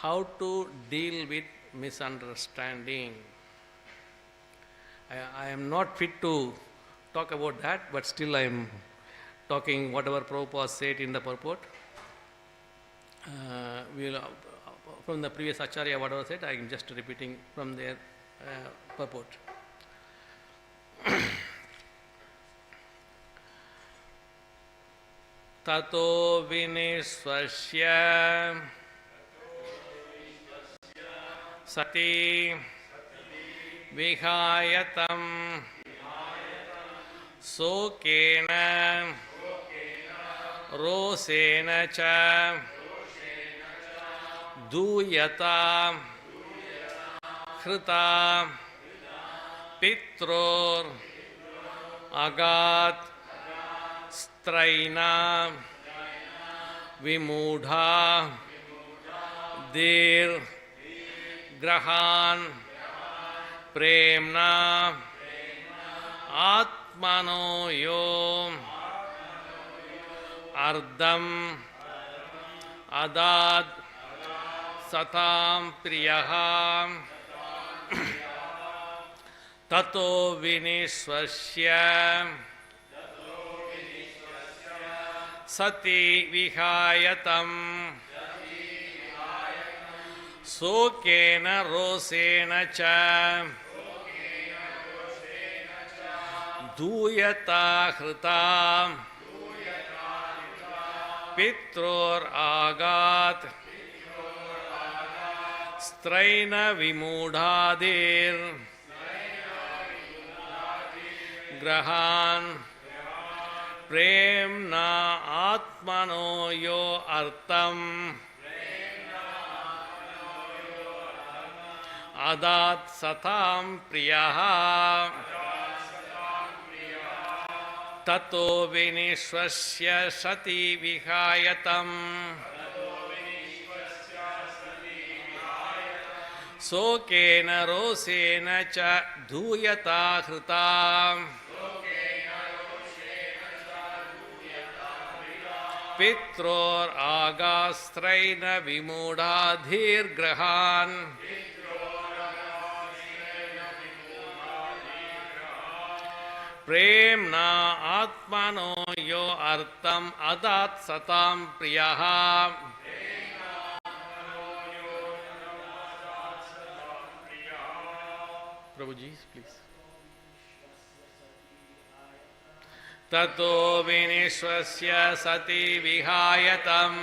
how to deal with misunderstanding. I am not fit to talk about that, but still I am talking whatever Prabhupada said in the purport. From the previous Acharya, whatever said, I am just repeating from their purport. Tato vinisvasya sati vihayatam sokena rosena cha duyata krita pitror agat straina vimudha dir grahan premna atmano yo ardam adad satam priyah tato vinisvasya sati vihayatam sokena rosena cha duyata krita pitror agat straina vimudhadir grahan premna atmano yo artam adat satam priyah tato vinisvasya sati vihayatam sokena rosena cha duyata krita pitror agastraina vimudhadir grahan premna atmano yo artam adat satam priyah Prabhuji, please. Tato vinisvasya sati vihayatam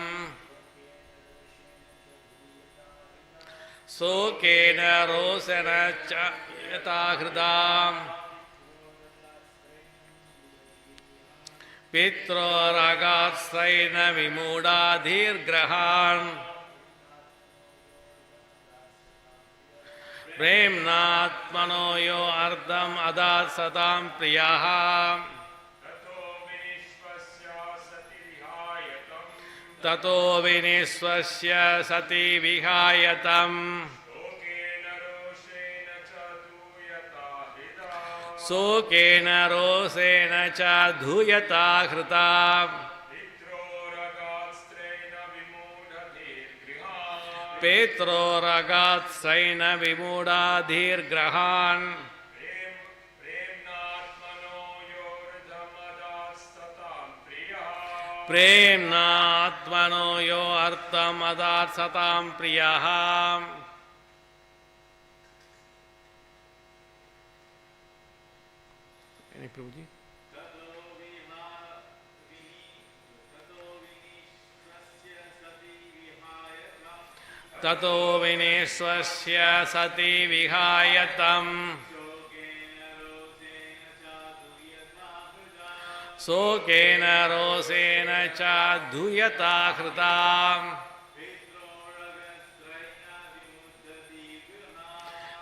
sokena rosena cha yata hridam pitro ragat straina vimudhadir grahan premnatmano yo ardam adat satam priyah tato vinisvasya sati vihayatam sokena rosena cha dhuyata krita petro ragat straina vimudhadir grahan premna atmano yo artam adat satam priyah Any Prabhuji? Tato vinisvasya sati vihayatam sokena rosena cha duyata krita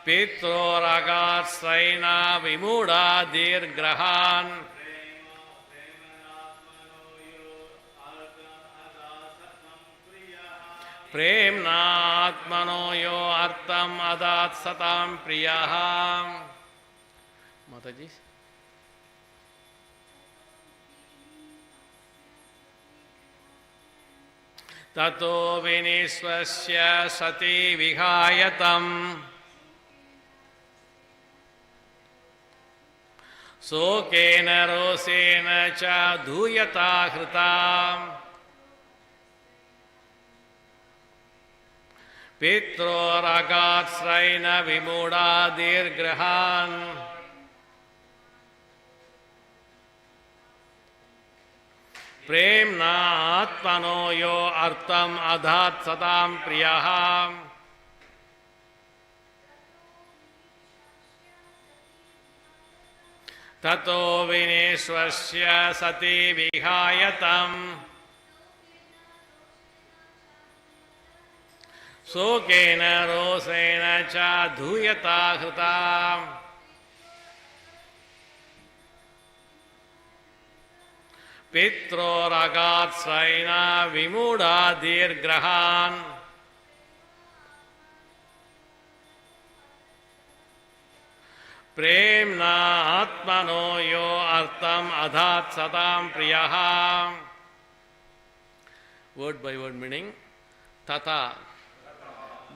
pitro ragat straina vimudhadir grahan premna atmano yo artam adat satam priyah Mataji. tato vinisvasya sati vihayatam sokena rosena cha dhuyata hritam pitro ragat sraina vimuda dirgrahan premna atmano yo artam adhat sadam priyaham tato vinisvasya sati vihayatam sokena rosena cha dhuyata hritam pitro ragat sraina vimuda dirgrahan premna atmano yo artam adhat sadam priyaham. Word by word meaning. Tata,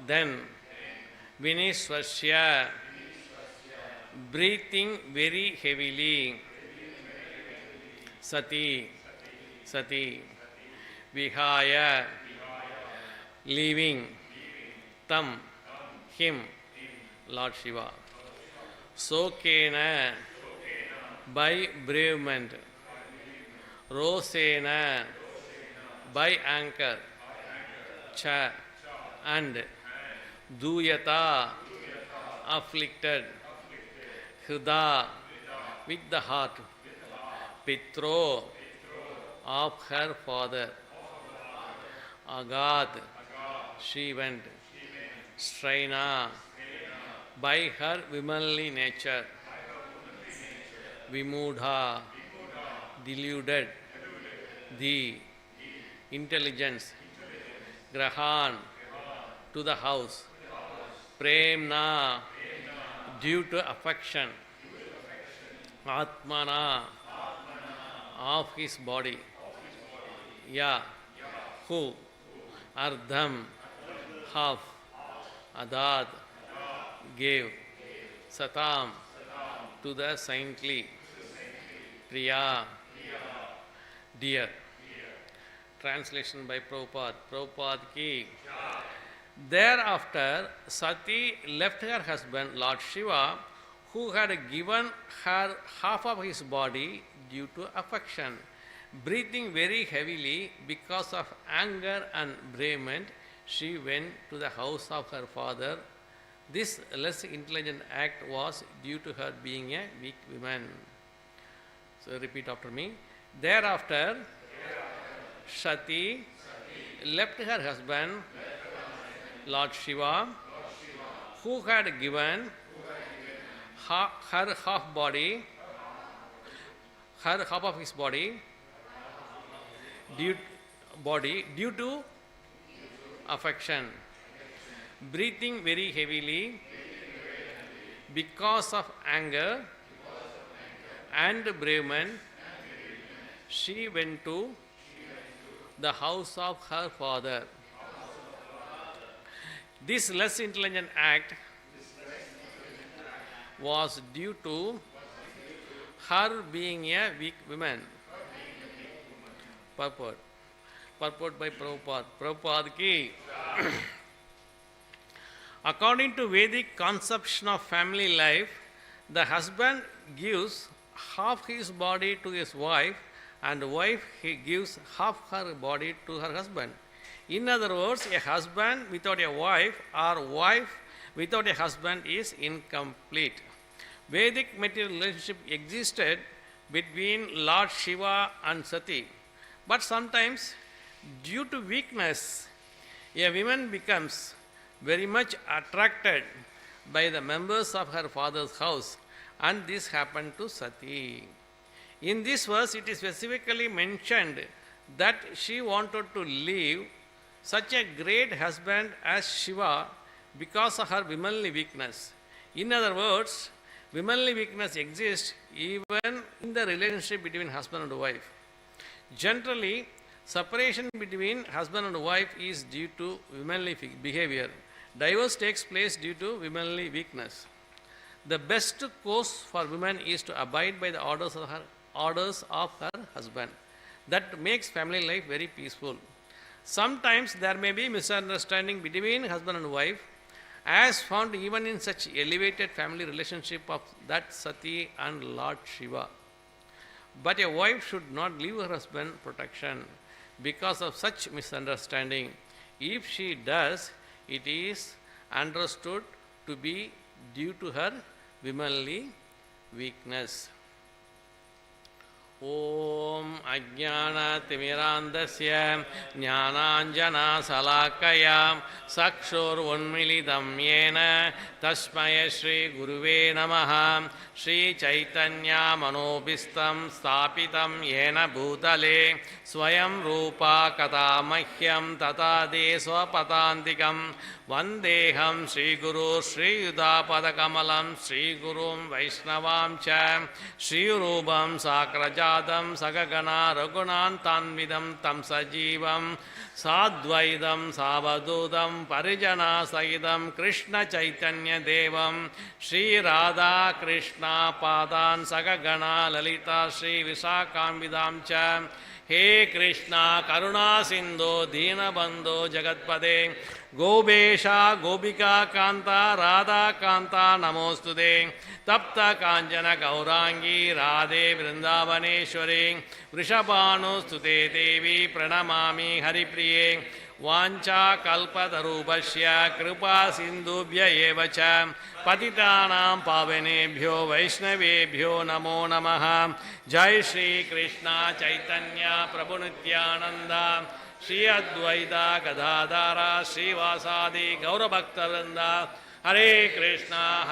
then, vinisvasya, breathing very heavily, sati, vihaya, leaving, tam, him, Lord Shiva, sokena, by bereavement, rosena, by anchor, cha, and duyata, afflicted, hrida, with the heart, pitro, of her father, agad, she went, straina, by her womanly nature, vimudha, deluded, the intelligence, grahan, to the house, premna, due to affection, atmana, of his body, ya, who, ardham, half, adad, gave, satam, to the saintly, priya, dear. Translation by Prabhupada. Prabhupada ki. Thereafter, Sati left her husband, Lord Shiva, who had given her half of his body due to affection. Breathing very heavily because of anger and bereavement, she went to the house of her father. This less intelligent act was due to her being a weak woman. So repeat after me. Thereafter, Sati left her husband, Lord Shiva, who had given her half of his body due to affection, breathing very heavily because of anger and bereavement, she went to the house of her father. This less intelligent act was due to her being a weak woman. Purport by Prabhupada. Prabhupada ki. According to Vedic conception of family life, the husband gives half his body to his wife, and wife he gives half her body to her husband. In other words, a husband without a wife or wife without a husband is incomplete. Vedic material relationship existed between Lord Shiva and Sati, but sometimes due to weakness, a woman becomes very much attracted by the members of her father's house, and this happened to Sati. In this verse, it is specifically mentioned that she wanted to leave such a great husband as Shiva because of her womanly weakness. In other words, womanly weakness exists even in the relationship between husband and wife. Generally, Separation between husband and wife is due to womanly behavior. Divorce takes place due to womanly weakness. The best course for women is to abide by the orders of her husband. That makes family life very peaceful. Sometimes there may be misunderstanding between husband and wife, as found even in such elevated family relationship of that Sati and Lord Shiva. But a wife should not leave her husband protection because of such misunderstanding. If she does, it is understood to be due to her womanly weakness. Om Ajnana Timirandasya Jnananjana Salakaya Sakshur Unmilitam Yena Tasmaya Shri Guruve Namaha Shri Chaitanya Manobhistam Stapitam Yena Bhutale Swayam Rupa Katamahyam Tata Deswa Patantikam Vandeham Sri Guru Sri Yudapadakamalam Sri Gurum Vaishnavam Cha Sri Rubam Sakrajadam Sagagana Raghunantanvidam Tam Sajivam Sadvaidam Savadudam Parijana Saidam Krishna Chaitanya Devam Sri Radha Krishna Padan Sagagana Lalita Sri Visakambidam Cha He Krishna Karuna Sindhu Dina Bandhu Jagatpade Gobesha Gobika Kanta Radha Kanta Namostude Tapta Kanjana Gaurangi Radhe Vrindavaneshwari Vrishabhanu Stute Devi Pranamami Haripriye Vancha Kalpatarubhasya Kripa Sindhubhya Evacha Patitanam Pavanebhyo Vaishnavebhyo Namo Namaha Jai Shri Krishna Chaitanya Prabhu Nityananda Shri Advaita Gadadhara Shri Vasadi Gaura Bhaktavranda Hare Krishna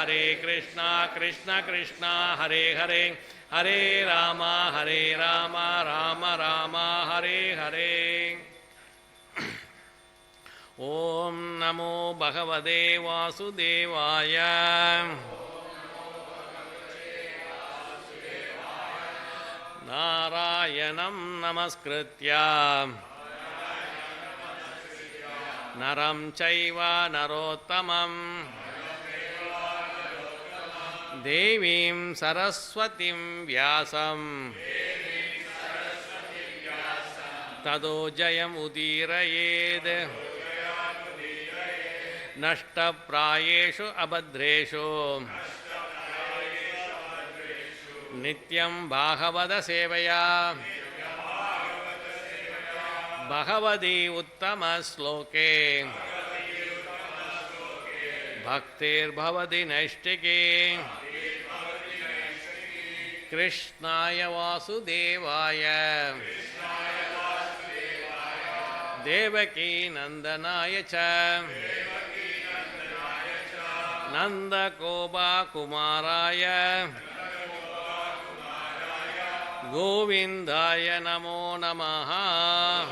Krishna Krishna Hare Hare Hare Rama Rama Rama Hare Hare Om Namo Bhagavate Vasudevaya Narayanam Namaskritya Naram Chaiva Narottamam Devim Saraswatim Vyasam Tado Jayam Udirayed Nashta Prayeshu Abhadreshu Nityam Bhagavada Sevaya Bhagavadi Uttama Sloke Bhaktir Bhavadi Naishtike Krishnaya Vasudevaya Devaki Nandanaya Cha Nanda Koba Kumaraya Govindaya Namo Namaha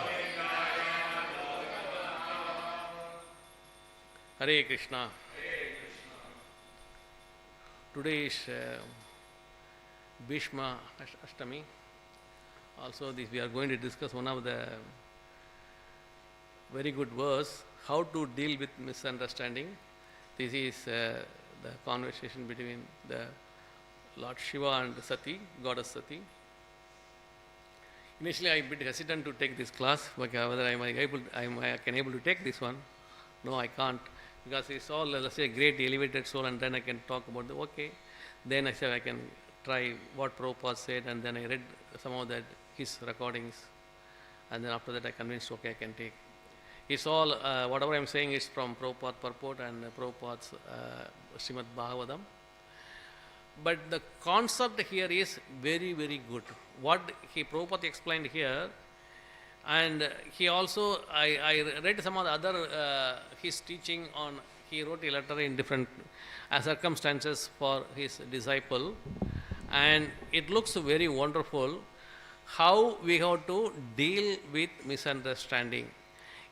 Hare Krishna. Today is Bhishma Ashtami. Also this we are going to discuss one of the very good verse, how to deal with misunderstanding. This is the conversation between the Lord Shiva and Sati, goddess Sati. Initially, I am a bit hesitant to take this class, but whether I can able to take this one. No, I can't, because it's all, let's say, great elevated soul, and then I can talk about the okay. Then I said I can try what Prabhupada said, and then I read some of that his recordings, and then after that I convinced okay I can take. It's all whatever I am saying is from Prabhupada purport and Prabhupada's Srimad Bhagavatam. But the concept here is very, very good. What Prabhupada explained here, and he also, I read some of the other, his teaching on, he wrote a letter in different circumstances for his disciple, and it looks very wonderful how we have to deal with misunderstanding.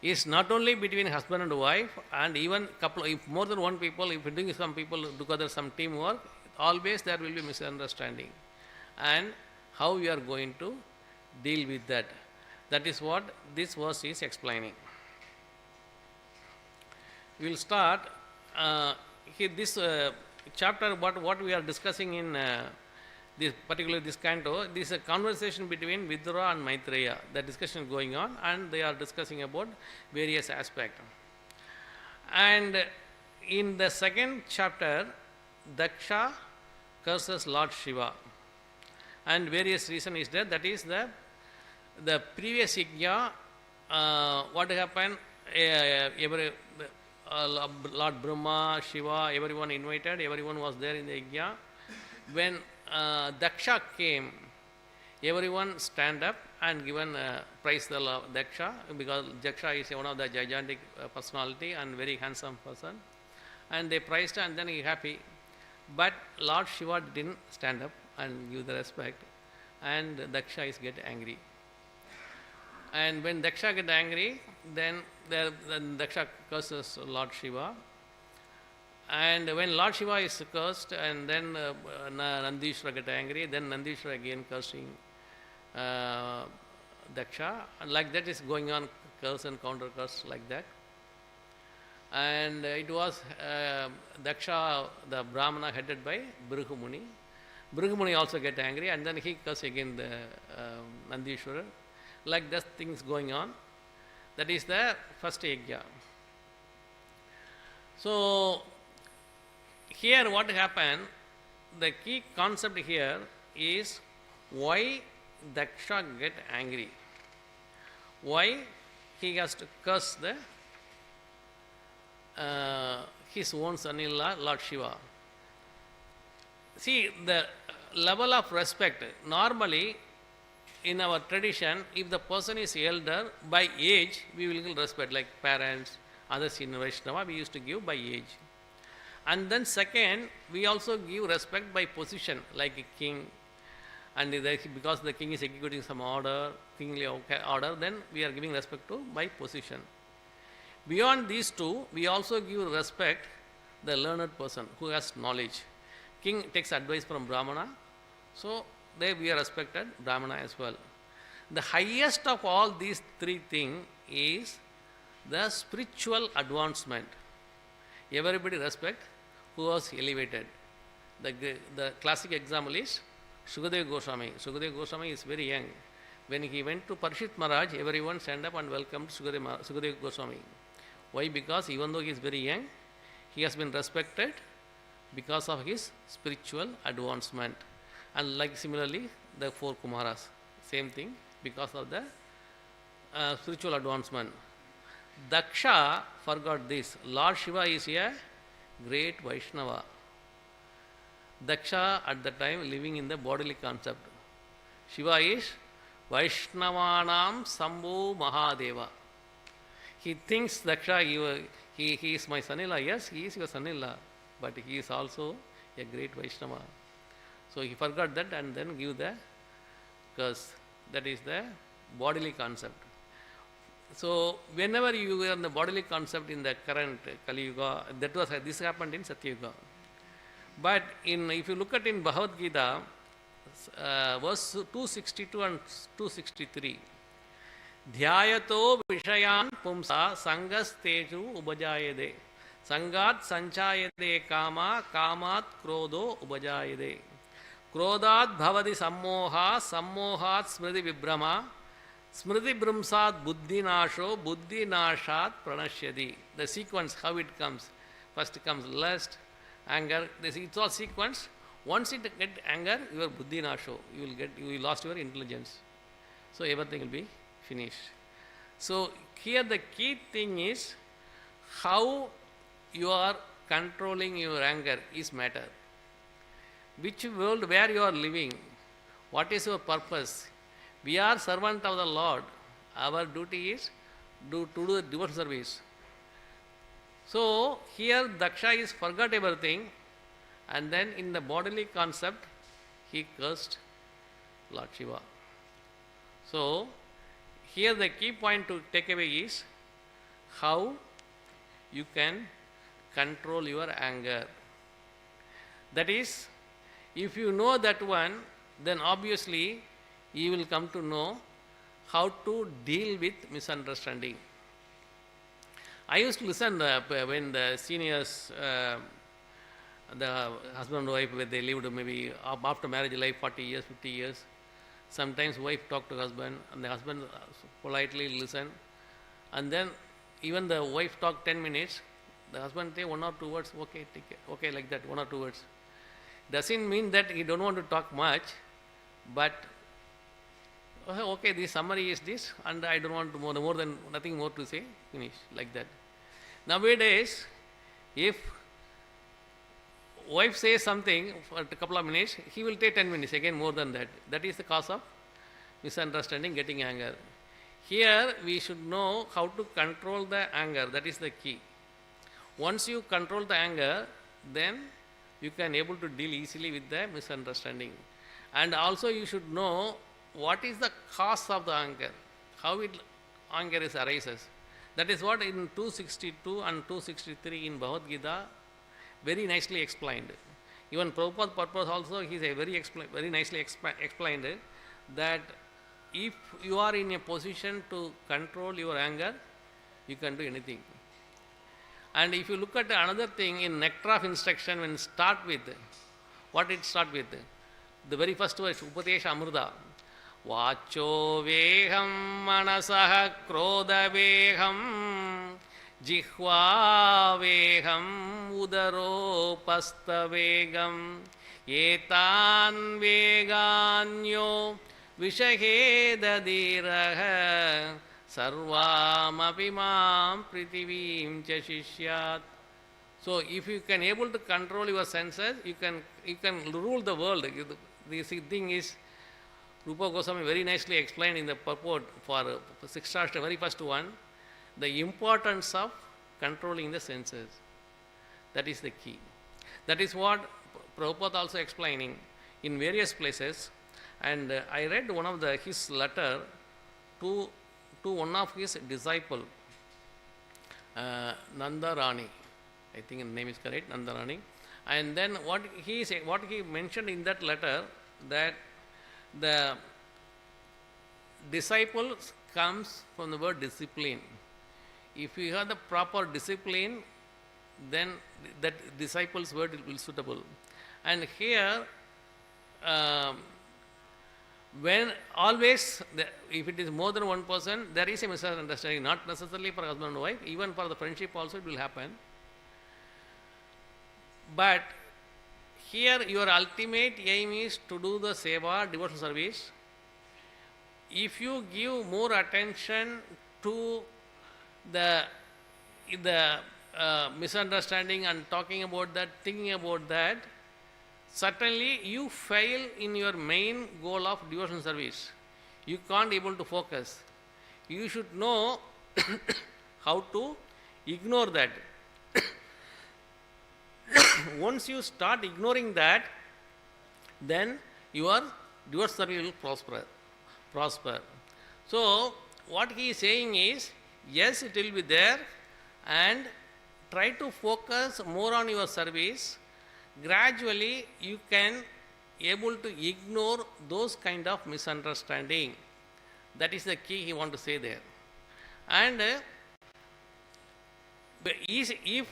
Is not only between husband and wife, and even couple, if more than one people, if you're doing some people together some teamwork, always there will be misunderstanding, and how we are going to deal with that. That is what this verse is explaining. We will start here this chapter. What we are discussing in this particularly this canto. This is a conversation between Vidura and Maitreya. The discussion is going on, and they are discussing about various aspects. And in the second chapter, Daksha curses Lord Shiva, and various reason is there. That is the previous yajna. What happened? Lord Brahma, Shiva, everyone invited. Everyone was there in the yajna. When Daksha came, everyone stand up and given praise the Daksha, because Daksha is one of the gigantic personality and very handsome person, and they praised and then he happy. But Lord Shiva didn't stand up and give the respect, and Daksha is get angry. And when Daksha get angry, then Daksha curses Lord Shiva. And when Lord Shiva is cursed, and then Nandishwara get angry, then Nandishwara again cursing Daksha. And like that is going on, curse and counter curse like that. And it was Daksha, the Brahmana headed by Bhrigu Muni. Bhrigu Muni also get angry, and then he curse again the Nandishwara. Like that things going on. That is the first yajna. So here what happened, the key concept here is why Daksha get angry. Why he has to curse his own son-in-law, Lord Shiva. See, the level of respect, normally in our tradition, if the person is elder, by age, we will give respect, like parents, others in Vaishnava, we used to give by age. And then second, we also give respect by position, like a king, and because the king is executing some order, kingly order, then we are giving respect to by position. Beyond these two, we also give respect the learned person who has knowledge. King takes advice from Brahmana, so there we are respected Brahmana as well. The highest of all these three things is the spiritual advancement. Everybody respect who was elevated. The classic example is Sukadeva Goswami. Sukadeva Goswami is very young. When he went to Parishit Maharaj, everyone stand up and welcomed Sukadeva Goswami. Why? Because even though he is very young, he has been respected because of his spiritual advancement. And like similarly, the four Kumaras, same thing, because of the spiritual advancement. Daksha forgot this. Lord Shiva is a great Vaishnava. Daksha at the time living in the bodily concept. Shiva is Vaishnavanam Sambhu Mahadeva. He thinks Daksha, he is my son-in-law. Yes, he is your son-in-law, but he is also a great Vaishnava. So he forgot that and then give the curse. That is the bodily concept. So whenever you are in the bodily concept in the current Kali Yuga, this happened in Satya Yuga. But if you look at in Bhagavad Gita, verse 262 and 263, Dhyayato Vishayan Pumsa Sangas Teju Ubajayade Sangat Sanchayade Kama Kamat Krodo Ubajayade Krodat Bhavadi Sammoha Sammohat Smriti Vibrama Smriti Brumsat Buddhi Nasho Buddhi Nashat Pranashyadi. The sequence, how it comes. First comes lust, anger. It's all sequence. Once it get anger, your Buddhi Nasho. You will lost your intelligence. So everything will be finished. So here the key thing is how you are controlling your anger is matter. Which world where you are living, what is your purpose? We are servant of the Lord. Our duty is to do the devotional service. So here Daksha is forgot everything, and then in the bodily concept he cursed Lord Shiva. So here the key point to take away is how you can control your anger. That is, if you know that one, then obviously you will come to know how to deal with misunderstanding. I used to listen when the seniors, the husband and wife, when they lived maybe after marriage life 40 years, 50 years. Sometimes wife talk to husband and the husband politely listen, and then even the wife talk 10 minutes, the husband say one or two words, okay, take care, okay, like that, one or two words. Doesn't mean that he don't want to talk much, but okay, the summary is this, and I don't want to more than nothing more to say, finish, like that. Nowadays, if wife says something for a couple of minutes, he will take 10 minutes, again more than that. That is the cause of misunderstanding, getting anger. Here we should know how to control the anger, that is the key. Once you control the anger, then you can able to deal easily with the misunderstanding. And also you should know what is the cause of the anger, how anger is arises. That is what in 262 and 263 in Bhagavad Gita very nicely explained. Even Prabhupada purpose also he is very nicely explained that if you are in a position to control your anger, you can do anything. And if you look at another thing in Nectar of Instruction, when start with, what it start with? The very first verse, Upatesha Amruta. Vacho veham manasaha krodha veham jihva veham udaro pasta vegam etan veganyo vishaheda diraha sarvam apimam pritivim cha shishyat. So if you can able to control your senses, you can rule the world. This thing is Rupa Goswami very nicely explained in the purport for Sikshastra, very first one, the importance of controlling the senses. That is the key. That is what Prabhupada also explaining in various places. And I read one of his letter to one of his disciple, Nanda Rani. I think the name is correct, Nanda Rani. And then what he mentioned in that letter, that the disciples comes from the word discipline. If you have the proper discipline, then that disciples word will be suitable. And here, when always, if it is more than one person, there is a misunderstanding, not necessarily for husband and wife, even for the friendship also it will happen. But here your ultimate aim is to do the seva, devotional service. If you give more attention to the misunderstanding and talking about that, thinking about that, certainly you fail in your main goal of devotional service. You can't able to focus. You should know how to ignore that. Once you start ignoring that, then your devotional service will prosper. So what he is saying is, yes, it will be there, and try to focus more on your service. Gradually you can able to ignore those kind of misunderstanding. That is the key he want to say there. And if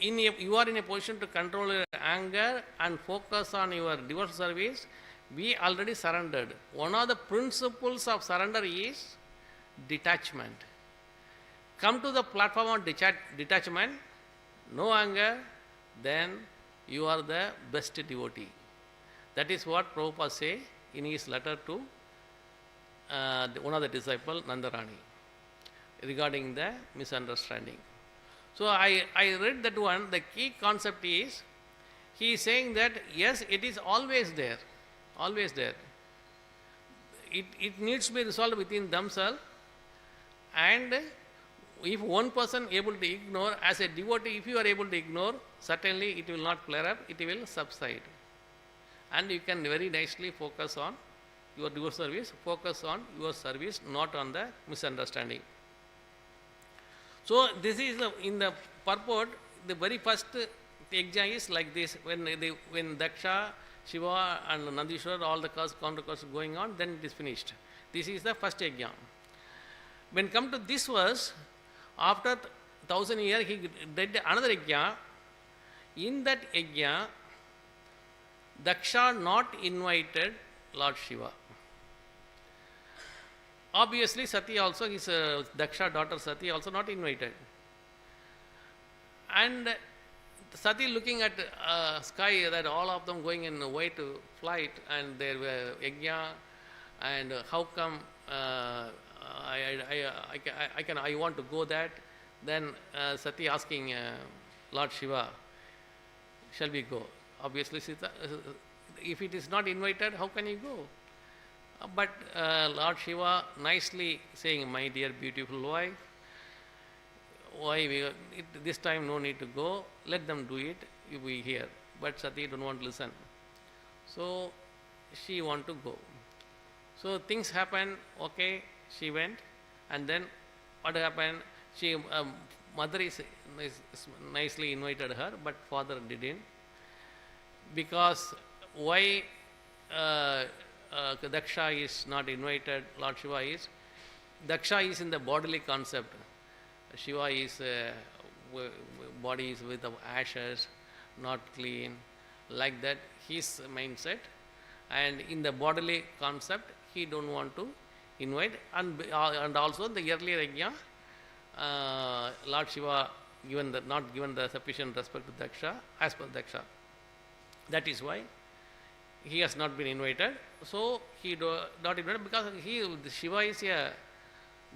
you are in a position to control your anger and focus on your devotional service, we already surrendered. One of the principles of surrender is detachment. Come to the platform of detachment, no anger, then you are the best devotee. That is what Prabhupada say in his letter to one of the disciples, Nandarani, regarding the misunderstanding. So I read that one, the key concept is, he is saying that yes, it is always there, always there. It needs to be resolved within themselves, and if one person able to ignore, as a devotee, if you are able to ignore, certainly it will not flare up, it will subside. And you can very nicely focus on your devotional service, focus on your service, not on the misunderstanding. So this is in the purport, the very first yajna is like this, when Daksha, Shiva and Nandishwar, all the counter curses going on, then it is finished. This is the first yajna. When come to this verse, after 1000 years he did another yajna. In that yajna, Daksha not invited Lord Shiva. Obviously, Sati also, his Daksha daughter Sati also not invited. And Sati looking at sky, that all of them going in white flight, and there were yajna, and how come I want to go that? Then Sati asking Lord Shiva, shall we go? Obviously, Sita, if it is not invited, how can you go? But Lord Shiva nicely saying, my dear beautiful wife, this time no need to go, let them do it, you be here. But Sati don't want to listen. So she want to go. So things happen, okay, she went, and then what happened? She mother is nicely invited her, but father didn't. Because why Daksha is not invited, Lord Shiva is? Daksha is in the bodily concept. Shiva is body is with the ashes, not clean, like that his mindset. And in the bodily concept, he don't want to invite. And also the earlier yajna, Lord Shiva not given the sufficient respect to Daksha as per Daksha. That is why he has not been invited. So he not invited because Shiva is a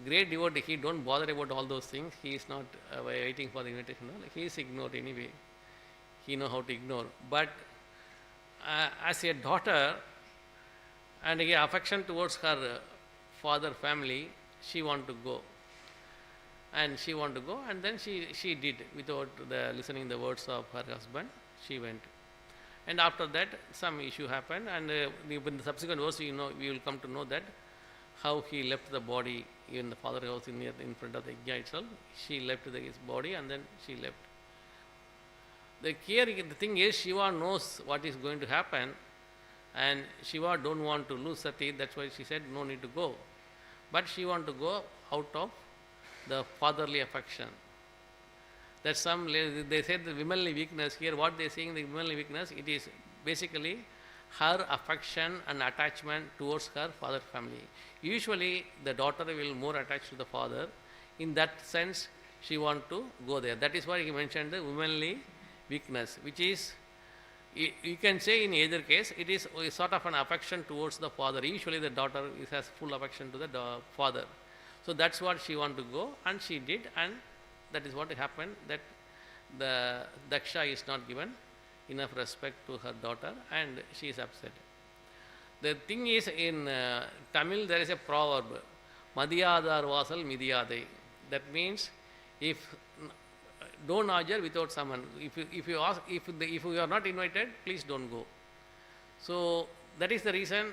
great devotee. He don't bother about all those things. He is not waiting for the invitation. He is ignored anyway. He know how to ignore. But as a daughter and a affection towards her father family, she want to go. And she want to go, and then she did without listening the words of her husband. She went. And after that, some issue happened, and in the subsequent verse, we will come to know that how he left the body in the father house in front of the yajna itself. She left his body, and then she left. The thing is, Shiva knows what is going to happen, and Shiva don't want to lose Sati. That's why she said no need to go, but she want to go out of the fatherly affection. That they said the womanly weakness here. What they are saying the womanly weakness, it is basically her affection and attachment towards her father family. Usually the daughter will more attached to the father. In that sense, she want to go there. That is why he mentioned the womanly weakness, which is, you can say in either case, it is a sort of an affection towards the father. Usually the daughter has full affection to the father. So that's what she want to go, and she did, and that is what happened, that the Daksha is not given enough respect to her daughter, and she is upset. The thing is, in Tamil there is a proverb, Madhyadar Vasal Midhyade. That means, if don't argue without someone. If you are not invited, please don't go. So that is the reason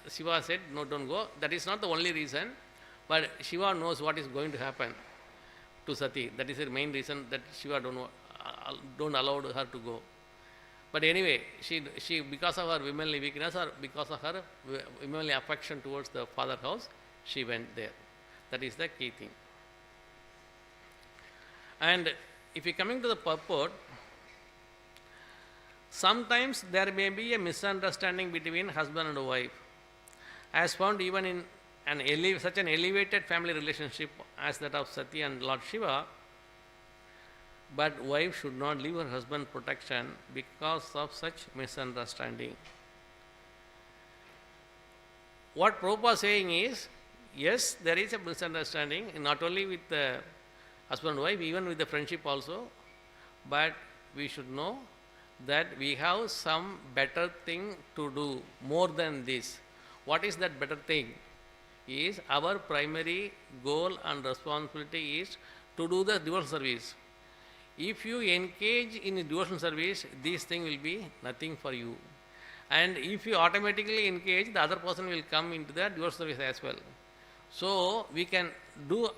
Shiva said, no, don't go. That is not the only reason, but Shiva knows what is going to happen to Sati. That is the main reason that Shiva don't allow her to go. But anyway, she because of her womanly weakness or because of her womanly affection towards the father house, she went there. That is the key thing. And if you coming to the purport, sometimes there may be a misunderstanding between husband and wife, as found even in such an elevated family relationship as that of Sati and Lord Shiva. But wife should not leave her husband protection because of such misunderstanding. What Prabhupada is saying is, yes, there is a misunderstanding, not only with the husband and wife, even with the friendship also, but we should know that we have some better thing to do more than this. What is that better thing? Is our primary goal and responsibility is to do the devotional service. If you engage in devotional service, this thing will be nothing for you. And if you automatically engage, the other person will come into the devotional service as well. So we can do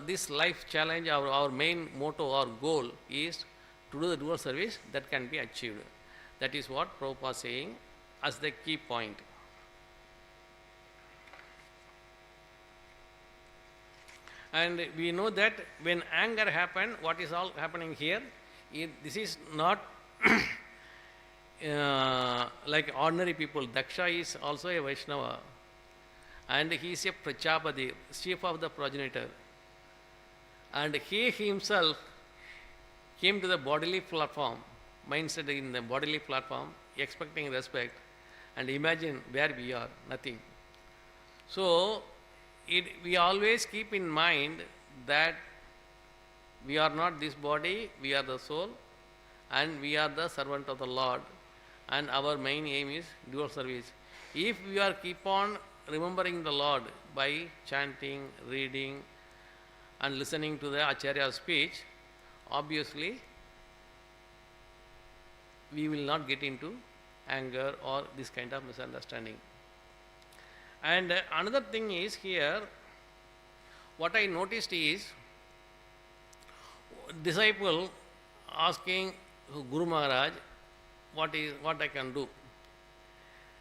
this life challenge, our main motto or goal is to do the devotional service that can be achieved. That is what Prabhupada is saying as the key point. And we know that when anger happens, what is all happening here? This is not like ordinary people. Daksha is also a Vaishnava, and he is a Prajapati, chief of the progenitor. And he himself came to the bodily platform, mindset in the bodily platform, expecting respect, and imagine where we are, nothing. So, we always keep in mind that we are not this body, we are the soul, and we are the servant of the Lord, and our main aim is dual service. If we are keep on remembering the Lord by chanting, reading, and listening to the Acharya's speech, obviously we will not get into anger or this kind of misunderstanding. And another thing is here, what I noticed is, disciple asking Guru Maharaj, what I can do.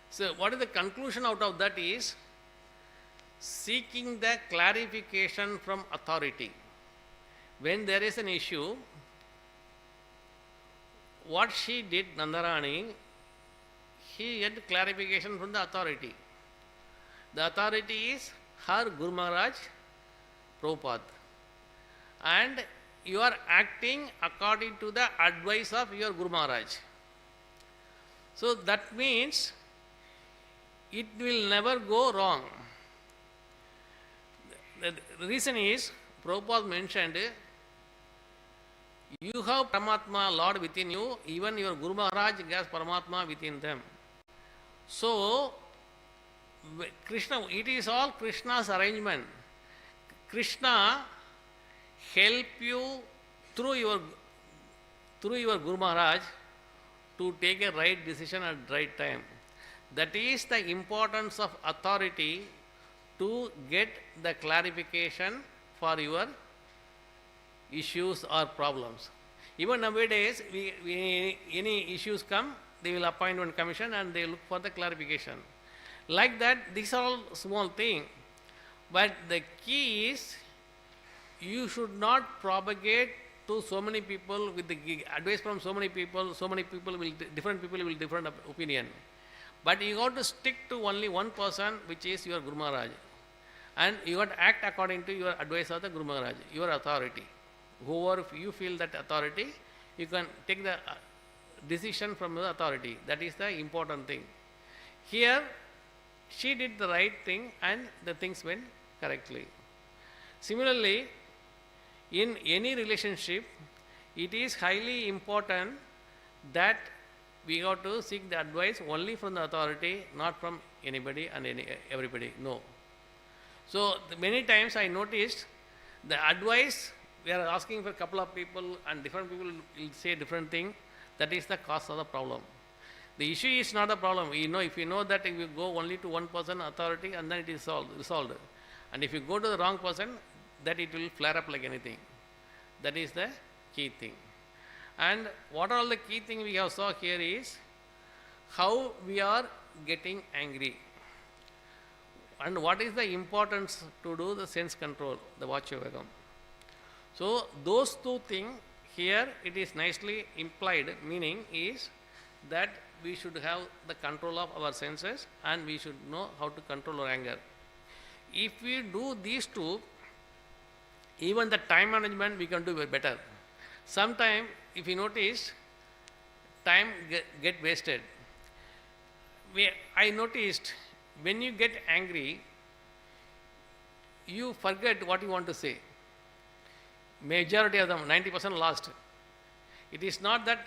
So what is the conclusion out of that is, seeking the clarification from authority. When there is an issue, what she did, Nandarani, he had clarification from the authority. The authority is her Guru Maharaj, Prabhupada. And you are acting according to the advice of your Guru Maharaj. So that means it will never go wrong. The reason is, Prabhupada mentioned, you have Paramatma, Lord within you, even your Guru Maharaj has Paramatma within them. So, Krishna, it is all Krishna's arrangement. Krishna help you through your Guru Maharaj to take a right decision at right time. That is the importance of authority to get the clarification for your issues or problems. Even nowadays, any issues come, they will appoint one commission and they look for the clarification. Like that, these are all small things. But the key is, you should not propagate to so many people with the advice from so many people will, different people will different opinion. But you got to stick to only one person, which is your Guru Maharaj. And you got to act according to your advice of the Guru Maharaj, your authority. Whoever you feel that authority, you can take the decision from the authority. That is the important thing. Here, she did the right thing and the things went correctly. Similarly, in any relationship, it is highly important that we have to seek the advice only from the authority, not from anybody and everybody. No. So many times I noticed the advice, we are asking for a couple of people and different people will say different thing. That is the cause of the problem. The issue is not the problem. If you know that if you go only to one person authority, and then it is resolved. And if you go to the wrong person, that it will flare up like anything. That is the key thing. And what all the key thing we have saw here is how we are getting angry. And what is the importance to do the sense control, the Vachayavagam. So those two things here, it is nicely implied, meaning is that we should have the control of our senses and we should know how to control our anger. If we do these two, even the time management we can do better. Sometimes, if you notice, time get wasted. I noticed, when you get angry, you forget what you want to say. Majority of them, 90% lost. It is not that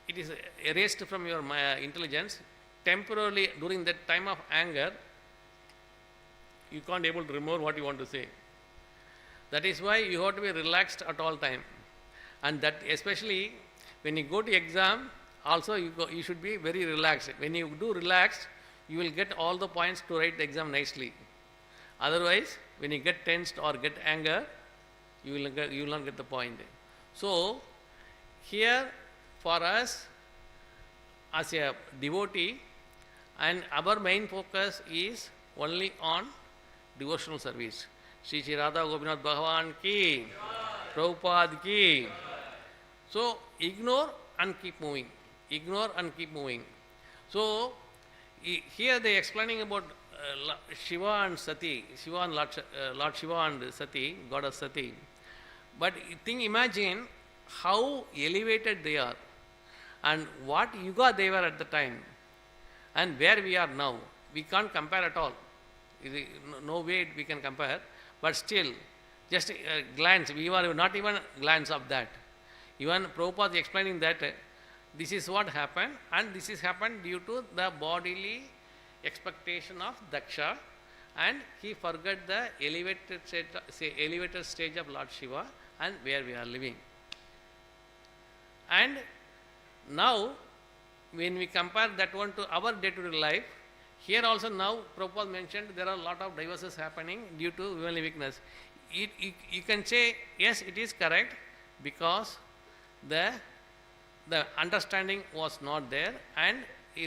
it is erased from your intelligence. Temporarily, during that time of anger, you can't able to remember what you want to say. That is why you have to be relaxed at all time. And that especially when you go to exam, also you should be very relaxed. When you do relaxed, you will get all the points to write the exam nicely. Otherwise, when you get tensed or get anger, you will not get the point. So, here for us as a devotee, and our main focus is only on devotional service. Sri Sri Radha Gopinath Bhagavan ki, Prabhupada ki. So ignore and keep moving. Ignore and keep moving. So here they explaining about Shiva and Sati, Shiva and Lord Shiva and Sati, goddess Sati. But imagine how elevated they are and what yuga they were at the time and where we are now. We can't compare at all. No way we can compare, but still, just a glance, we were not even a glance of that. Even Prabhupada is explaining that this is what happened, and this is happened due to the bodily expectation of Daksha, and he forgot the elevated stage of Lord Shiva and where we are living. And now, when we compare that one to our day-to-day life, here also now Prabhupada mentioned there are a lot of divorces happening due to womanly weakness. You can say, yes, it is correct, because the understanding was not there, and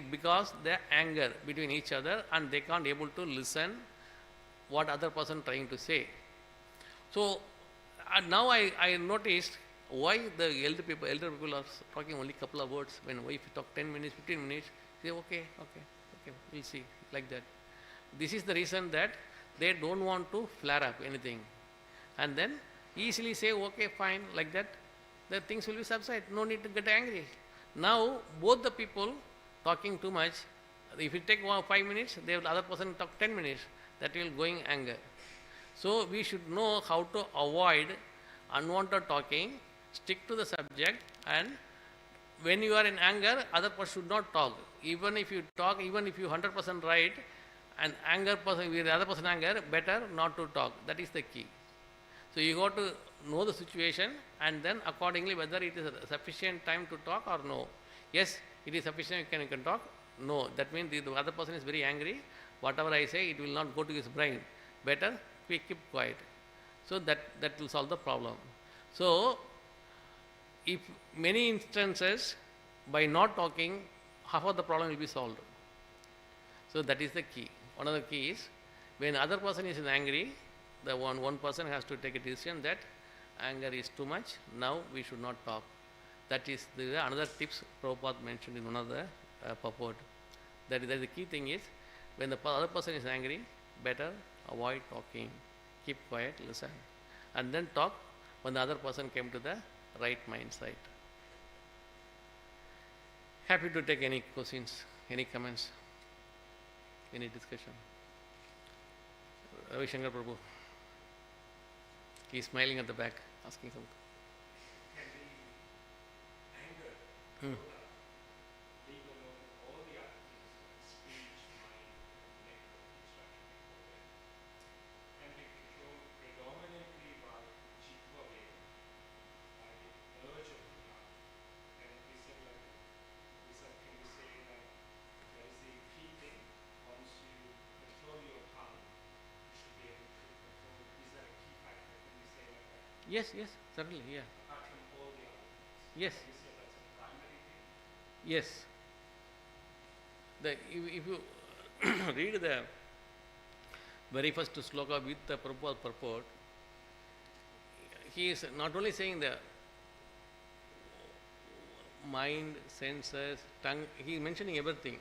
because the anger between each other, and they can't able to listen what other person trying to say. So now I noticed why the elder people are talking only couple of words. When wife talk 10 minutes, 15 minutes, say okay, we'll see, like that. This is the reason that they don't want to flare up anything, and then easily say okay, fine, like that. The things will be subside. No need to get angry. Now both the people talking too much. If you take 5 minutes, the other person talk 10 minutes. That will going anger. So we should know how to avoid unwanted talking. Stick to the subject, and when you are in anger, other person should not talk. Even if you talk, even if you 100% right, and anger person with the other person anger, better not to talk. That is the key. So you got to know the situation, and then accordingly whether it is a sufficient time to talk or no. Yes, it is sufficient, you can talk. No, that means the other person is very angry. Whatever I say, it will not go to his brain. Better we keep quiet. So that will solve the problem. So if many instances by not talking, half of the problem will be solved. So that is the key. One of the keys, when other person is angry, the one person has to take a decision that anger is too much, now we should not talk. That is another tips Prabhupada mentioned in one of the purport. That is the key thing is, when the other person is angry, better avoid talking, keep quiet, listen, and then talk when the other person came to the right mindset. Happy to take any questions, any comments, any discussion. Ravi Shankar Prabhu. He is smiling at the back, asking something. Can the anger leave alone all the other things, speech, mind, mental, instruction, and be controlled predominantly by Jitva Veda, by the urge of the heart? And we said can we say that there is the key thing, once you control your tongue, you should be able to control, is that a key factor? Can we say like that? Yes, certainly, yeah. Apart from all the other things. Yes. Can we say that's a primary thing? Yes. If you read the very first sloka with the Prabhupada purport, he is not only saying the mind, senses, tongue, he is mentioning everything.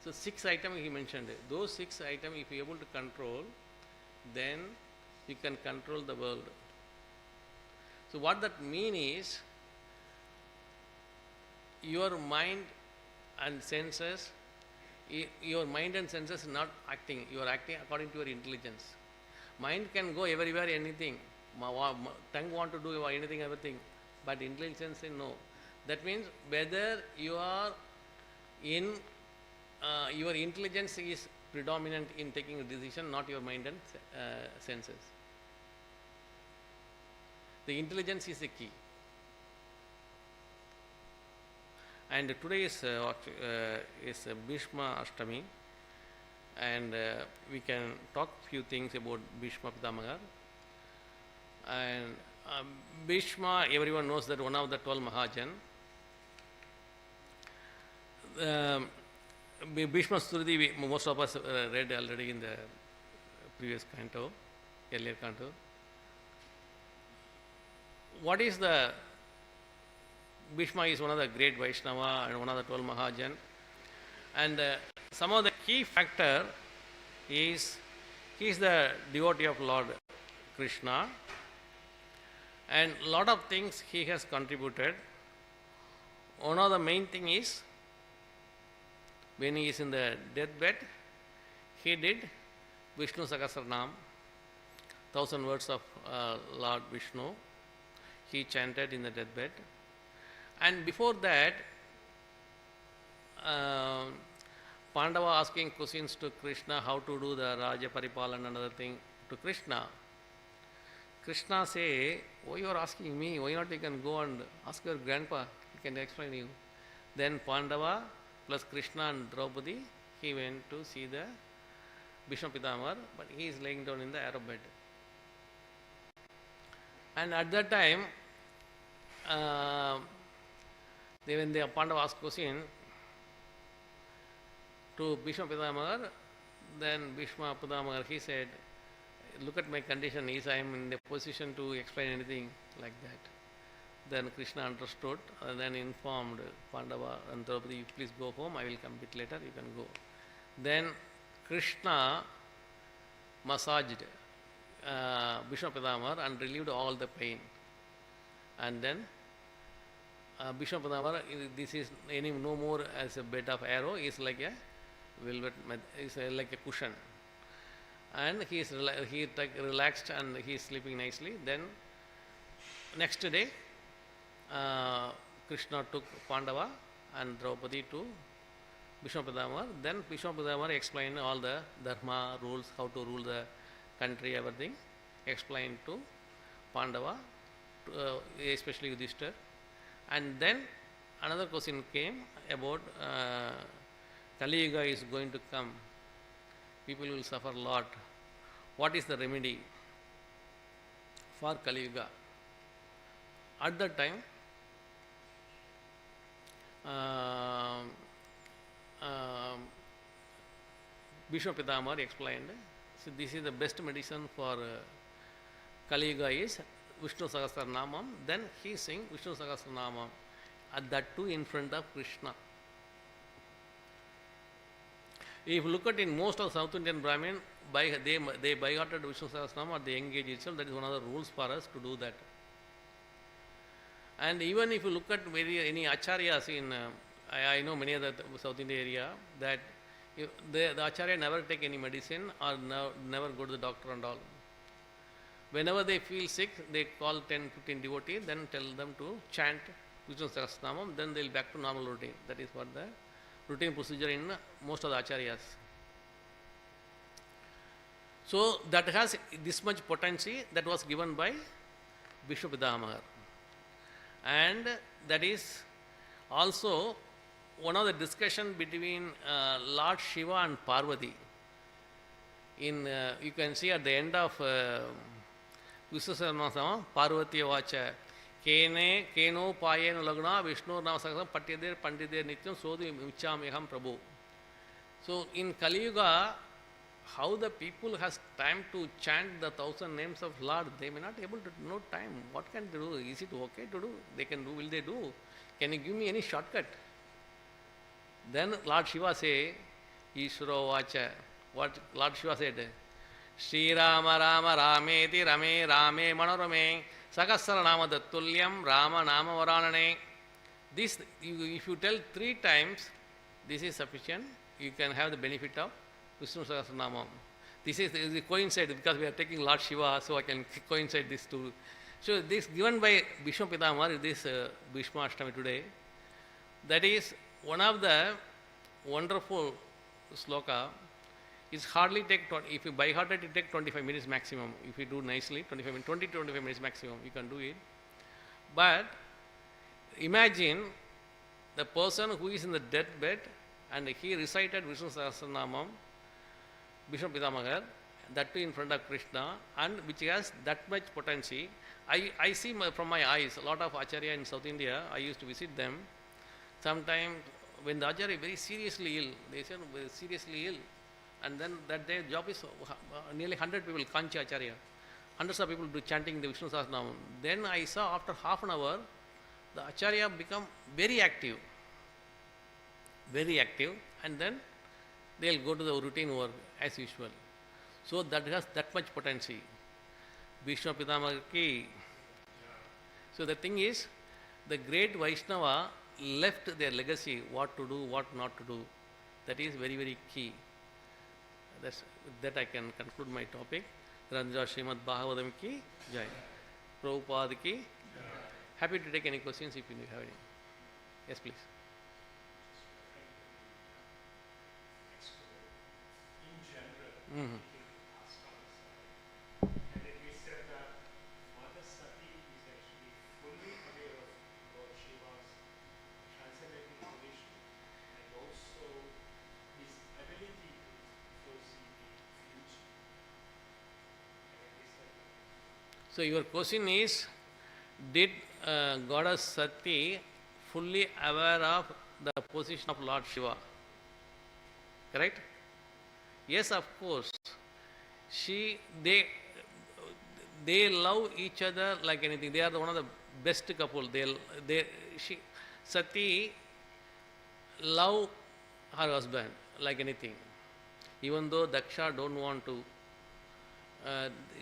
So 6 items he mentioned. Those 6 items, if you are able to control, then you can control the world. So what that means is, your mind and senses, your mind and senses not acting, you are acting according to your intelligence. Mind can go everywhere, anything. Tongue want to do anything, everything, but intelligence say no. That means whether you are in, your intelligence is predominant in taking a decision, not your mind and senses. The intelligence is the key. And today is Bhishma Ashtami, and we can talk few things about Bhishma Pitamagar. And Bhishma, everyone knows that one of the 12 Mahajan. Bhishma Sturdi, most of us read already in the previous canto. earlier Kanto. What is the Bhishma is one of the great Vaishnava and one of the 12 Mahajan, and some of the key factor is he is the devotee of Lord Krishna, and lot of things he has contributed. One of the main thing is when he is in the deathbed, he did Vishnu Sahasranam, 1000 words of Lord Vishnu. He chanted in the deathbed, and before that, Pandava asking questions to Krishna how to do the Raja Paripalan and other thing to Krishna. Krishna say, why you are asking me? Why not you can go and ask your grandpa? He can explain you. Then Pandava plus Krishna and Draupadi, he went to see the Bhishma Pitamar, but he is laying down in the arrow bed. And at that time, when the Pandava asked question to Bhishma Pitamar, then Bhishma Pitamar, he said, look at my condition, is I am in the position to explain anything like that. Then Krishna understood and then informed Pandava and Draupadi, please go home, I will come a bit later, you can go. Then Krishna massaged Bhishma Pitamar and relieved all the pain. And then Bhishma Pitamar, this is no more as a bed of arrow, is like a velvet, is like a cushion. And he is relaxed and he is sleeping nicely. Then next day, Krishna took Pandava and Draupadi to Bhishma Pitamar. Then Bhishma Pitamar explained all the dharma rules, how to rule the country, everything. Explained to Pandava, especially Yudhishthir. And then another question came about Kali Yuga is going to come. People will suffer a lot. What is the remedy for Kali Yuga? At that time, Bhishma Pitamar explained, so this is the best medicine for Kali Yuga is Vishnu Sahasranamam. Then he sing Vishnu Sahasranamam, and that too in front of Krishna. If you look at in most of South Indian Brahmin, they by-hearted Vishnu Sahasranam at the young age itself. That is one of the rules for us to do that. And even if you look at any acharyas in, I know many of the South India area, that the acharya never take any medicine or never go to the doctor and all. Whenever they feel sick, they call 10-15 devotees, then tell them to chant Vishnu Sahasranamam, then they will back to normal routine. That is what the routine procedure in most of the acharyas. So that has this much potency that was given by Bhishma Pitamar. And that is also one of the discussion between Lord Shiva and Parvati. In you can see at the end of Vishnu Sahasranam, Parvati Vacha, Keno Payena Lagna, Vishnu Namasakam Patyader Pandider Nityam Sodhi Michameham Prabhu. So in Kali Yuga, how the people has time to chant the 1000 names of Lord, they may not able to no time. What can they do? Is it okay to do? They can do, will they do? Can you give me any shortcut? Then Lord Shiva say, Ishvaro Vacha. What Lord Shiva said? Sri Rama Rama Rameti Rame Rame Manorame Sakasara Nama Dattulyam Rama Nama Varanane. This, if you tell 3 times, this is sufficient. You can have the benefit of Vishnu Sahasranamam. This is the coincide because we are taking Lord Shiva, so I can coincide this two. So this given by Bhishma Pitamar, this Bhishma Ashtami today, that is one of the wonderful sloka. It's hardly take, if you by heart it take 25 minutes maximum. If you do nicely, 25 minutes, 20 to 25 minutes maximum, you can do it. But imagine the person who is in the deathbed and he recited Vishnu Sahasranamam, Bhishma Pitamar, that too in front of Krishna, and which has that much potency. I see from my eyes, a lot of acharya in South India, I used to visit them. Sometimes when the acharya is very seriously ill, they say seriously ill, and then that their job is nearly 100 people, Kanchi acharya. hundreds of people do chanting the Vishnu Sahasranam. Then I saw after half an hour, the Acharya become very active, and then they'll go to the routine work as usual. So that has that much potency. Bhishma Pitamaha ki. So the thing is, the great Vaishnava left their legacy, what to do, what not to do. That is very, very key. With that I can conclude my topic. Ranjha Srimad Bhagavatam ki jai. Prabhupada ki. Happy to take any questions if you have any. Yes, please. In general, Mm-hmm. and then we said that Mother Sati is actually fully aware of Lord Shiva's transcendental position and also his ability to foresee the future. And then we said that. So your question is, did Goddess Sati fully aware of the position of Lord Shiva? Correct? Yes, of course. They love each other like anything. They are one of the best couple. Sati love her husband like anything. Even though Daksha don't want to,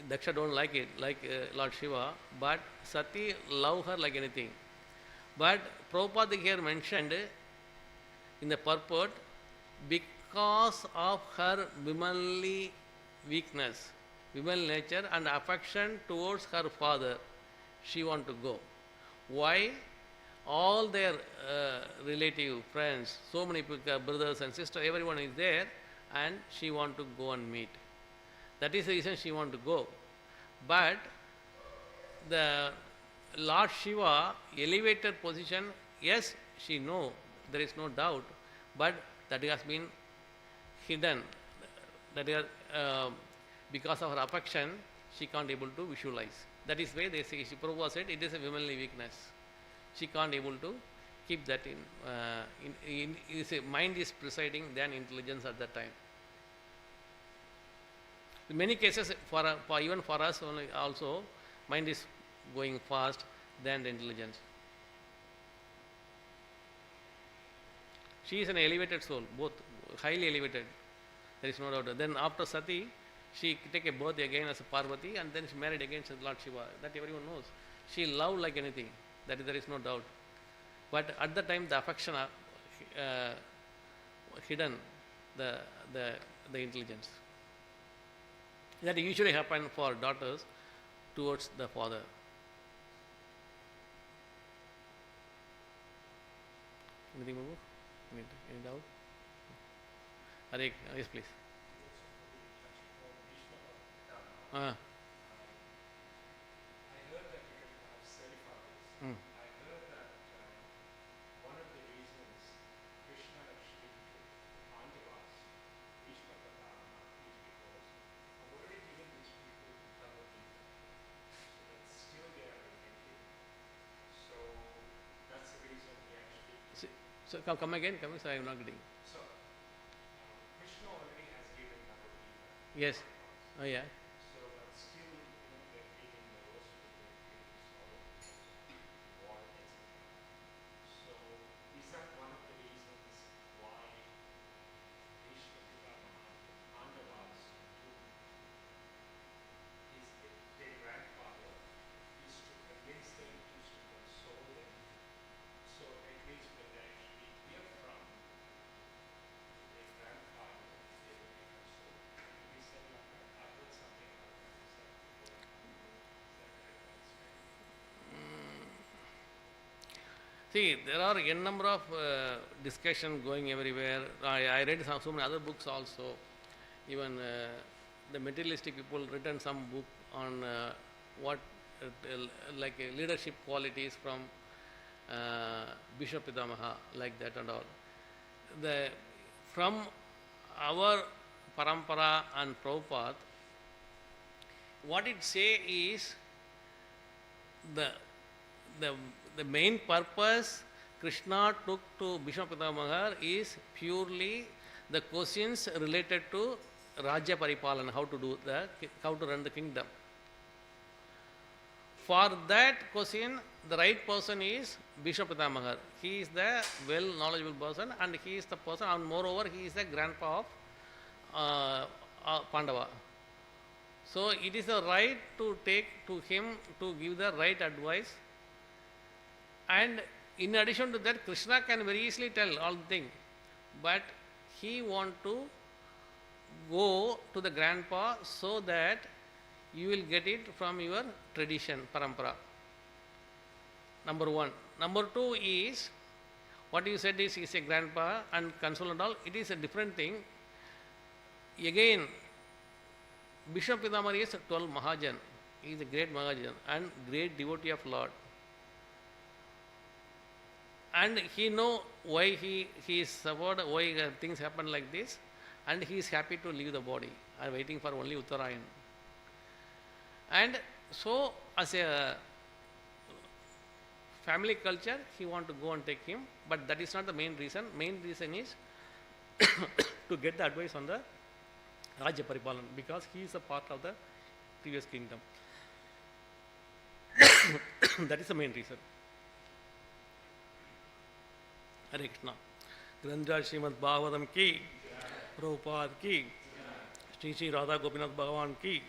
Daksha don't like it, like Lord Shiva, but Sati love her like anything. But Prabhupada here mentioned in the purport, because of her womanly weakness, womanly nature and affection towards her father, she want to go. Why? All their relative, friends, so many people, brothers and sisters, everyone is there, and she want to go and meet. That is the reason she want to go. But the Lord Shiva elevated position, yes, she know, there is no doubt, but that has been hidden. That is, because of her affection, she can't able to visualize. That is why they say, Prabhupada said, it is a womanly weakness. She can't able to keep that in mind is presiding than intelligence at that time. In many cases, even for us also, mind is going fast than the intelligence. She is an elevated soul, both highly elevated. There is no doubt. Then after Sati, she take a birth again as a Parvati, and then she married again as Lord Shiva. That everyone knows. She loved like anything. There is no doubt. But at the time, the affection hidden the intelligence. That usually happen for daughters towards the father. Anything more? Any doubt? Hare, yes, please. I heard that you can have self-fathers. I heard that one of the reasons Krishna actually took Pandavas, Bhishma Pitamaha, is because I've already given these people Bhagavad Gita. So that still they are repenting. So that's the reason he actually. So come again, so I am not getting. So Krishna already has given Bhagavad Gita. Yes. Oh yeah. So, but still, they're feeling nervous, they're feeling sorrow, war, etc. So, is that one of the reasons why Bhishma Pitamaha, Pandavas, took their grandfather, is to convince them, is to console them. So, at least when they actually hear from their grandfather, they will be consoled. Can we say like that? I heard something about that. Is that correct understanding? See, there are n number of discussion going everywhere. I read so many other books also. Even the materialistic people written some book on what like leadership qualities from Bishop Pitamaha, like that and all. From our parampara and Prabhupada, what it say is the main purpose Krishna took to Bhishma Pitamaha is purely the questions related to Rajya Paripalana, how to run the kingdom. For that question, the right person is Bhishma Pitamagar. He is the well knowledgeable person, and he is the person, and moreover, he is the grandpa of Pandava. So it is a right to take to him to give the right advice. And in addition to that, Krishna can very easily tell all the things, but he want to go to the grandpa so that you will get it from your tradition, parampara. Number one. Number two is, what you said is a grandpa and console and all, it is a different thing. Again, Bishop Pidamar is 12 Mahajan. He is a great Mahajan and great devotee of Lord. And he know why he is suffered, why things happen like this, and he is happy to leave the body and waiting for only Uttarayan. And so, as a family culture, he want to go and take him, but that is not the main reason. Main reason is to get the advice on the Rajya Paripalan, because he is a part of the previous kingdom. That is the main reason. Hare Krishna. Grandra Srimad Bhagavatam ki, Prabhupada ki, Sri Sri Radha Gopinath Bhagavan ki,